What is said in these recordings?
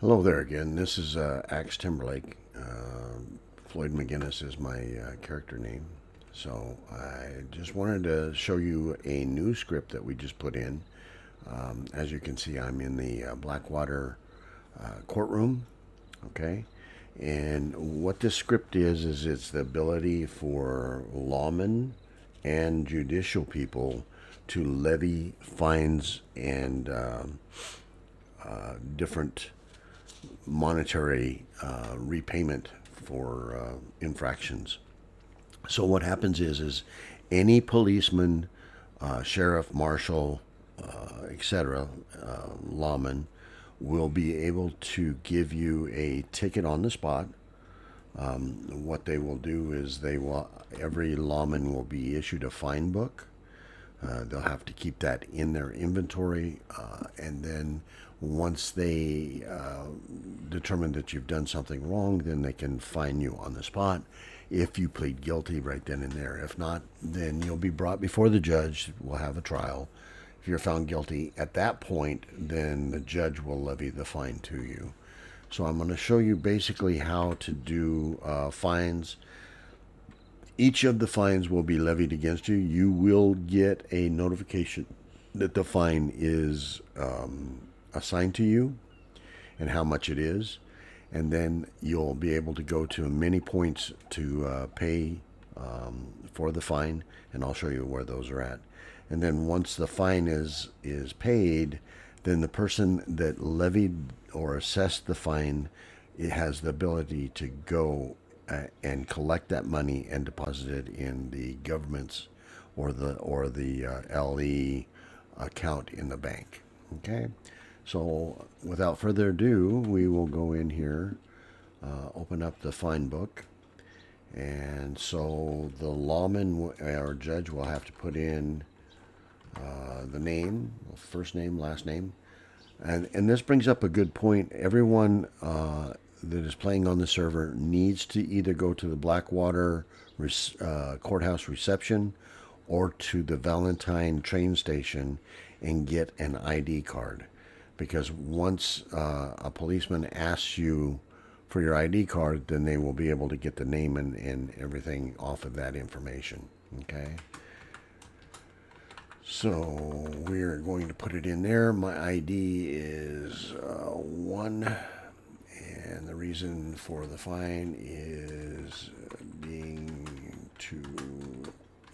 Hello there again. This is Axe Timberlake. Floyd McGinnis is my character name. So I just wanted to show you a new script that we just put in. As you can see, I'm in the Blackwater courtroom. Okay. And what this script is it's the ability for lawmen and judicial people to levy fines and different monetary repayment for infractions. So what happens is any policeman, sheriff, marshal, etc., lawman will be able to give you a ticket on the spot. What they will do is every lawman will be issued a fine book. They'll have to keep that in their inventory, and then once they determine that you've done something wrong, then they can fine you on the spot if you plead guilty right then and there. If not, then you'll be brought before the judge. We'll have a trial. If you're found guilty at that point, then the judge will levy the fine to you. So I'm going to show you basically how to do fines. Each of the fines will be levied against you. You will get a notification that the fine is assigned to you and how much it is. And then you'll be able to go to many points to pay for the fine, and I'll show you where those are at. And then once the fine is paid, then the person that levied or assessed the fine, it has the ability to go and collect that money and deposit it in the government's or the LE account in the bank. Okay, so without further ado, we will go in here, open up the fine book, and so the lawman or judge will have to put in the name, first name, last name, and this brings up a good point. Everyone that is playing on the server needs to either go to the Blackwater courthouse reception or to the Valentine train station and get an ID card. Because once a policeman asks you for your ID card, then they will be able to get the name and everything off of that information. Okay. So we're going to put it in there. My ID is 1. And the reason for the fine is being too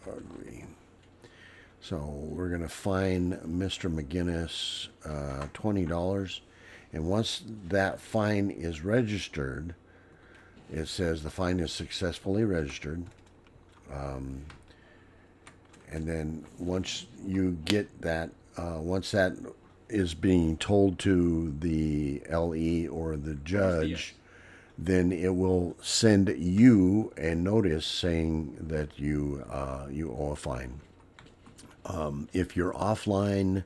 ugly. So we're going to fine Mr. McGinnis $20. And once that fine is registered, it says the fine is successfully registered. And then once you get that, once that is being told to the LE or the judge, then it will send you a notice saying that you owe a fine. If you're offline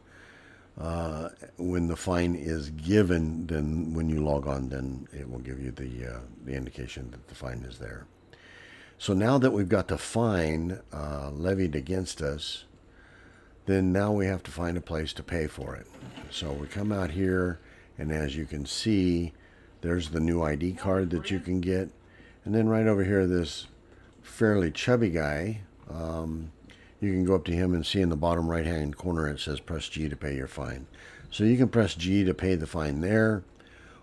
when the fine is given, then when you log on, then it will give you the indication that the fine is there. So now that we've got the fine levied against us, then now we have to find a place to pay for it. So we come out here, and as you can see, there's the new ID card that you can get. And then right over here, this fairly chubby guy, you can go up to him and see in the bottom right-hand corner it says press G to pay your fine. So you can press G to pay the fine there,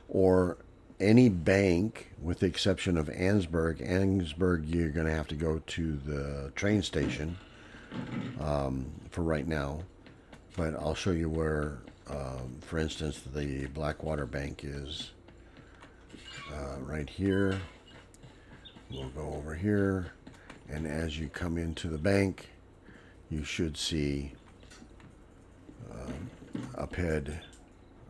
or any bank, with the exception of Ansburg. Ansburg, you're going to have to go to the train station for right now. But I'll show you where, for instance, the Blackwater Bank is right here. We'll go over here, and as you come into the bank, you should see a PID,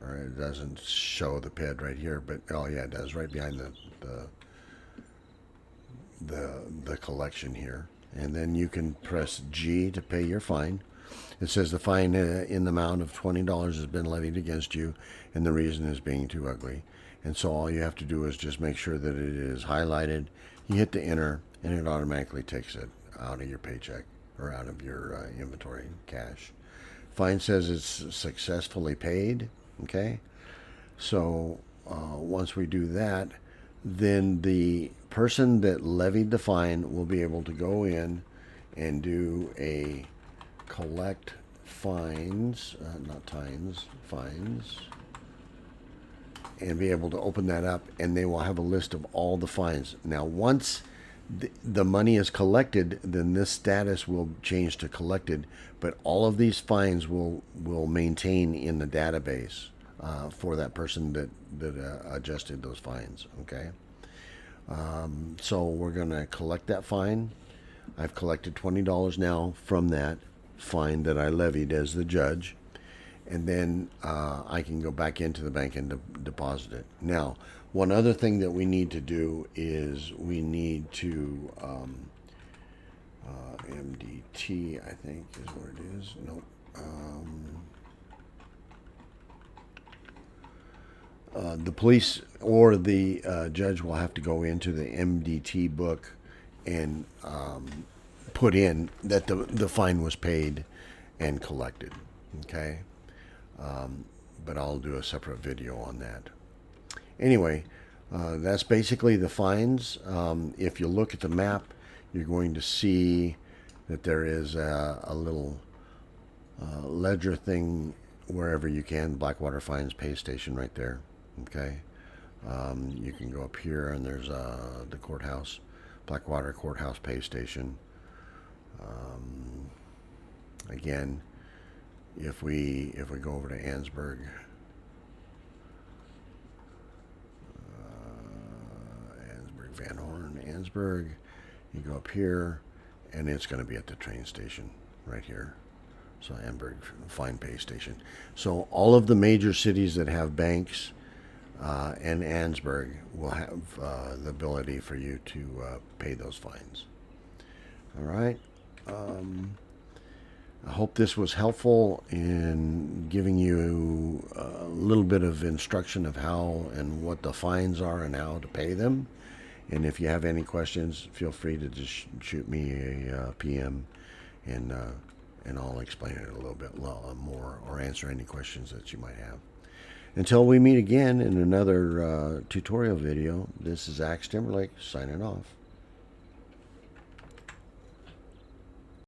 or it doesn't show the PID right here, but oh yeah, it does, right behind the collection here. And then you can press G to pay your fine. It says the fine in the amount of $20 has been levied against you, and the reason is being too ugly. And so all you have to do is just make sure that it is highlighted. You hit the enter, and it automatically takes it out of your paycheck or out of your inventory cash. Fine says it's successfully paid. Okay, so once we do that, then the person that levied the fine will be able to go in and do a collect fines, not tines, fines, and be able to open that up, and they will have a list of all the fines. Now, once the money is collected, then this status will change to collected, but all of these fines will maintain in the database for that person that adjusted those fines. Okay, so we're going to collect that fine. I've collected $20 now from that fine that I levied as the judge, and then I can go back into the bank and deposit it. Now, one other thing that we need to do is we need to MDT, I think is where it is. Nope. The police or the judge will have to go into the MDT book and put in that the fine was paid and collected. Okay, but I'll do a separate video on that. Anyway, that's basically the fines. If you look at the map, you're going to see that there is a little ledger thing wherever you can. Blackwater Fines Pay Station right there. Okay, you can go up here and there's the courthouse, Blackwater Courthouse Pay Station. Again, if we go over to Ansburg, Van Horn, Ansburg, you go up here, and it's going to be at the train station right here. So Ansburg Fine Pay Station. So all of the major cities that have banks and Ansburg will have the ability for you to pay those fines. All right. I hope this was helpful in giving you a little bit of instruction of how and what the fines are and how to pay them. And if you have any questions, feel free to just shoot me a PM, and I'll explain it a little bit more or answer any questions that you might have. Until we meet again in another tutorial video, this is Axe Timberlake signing off.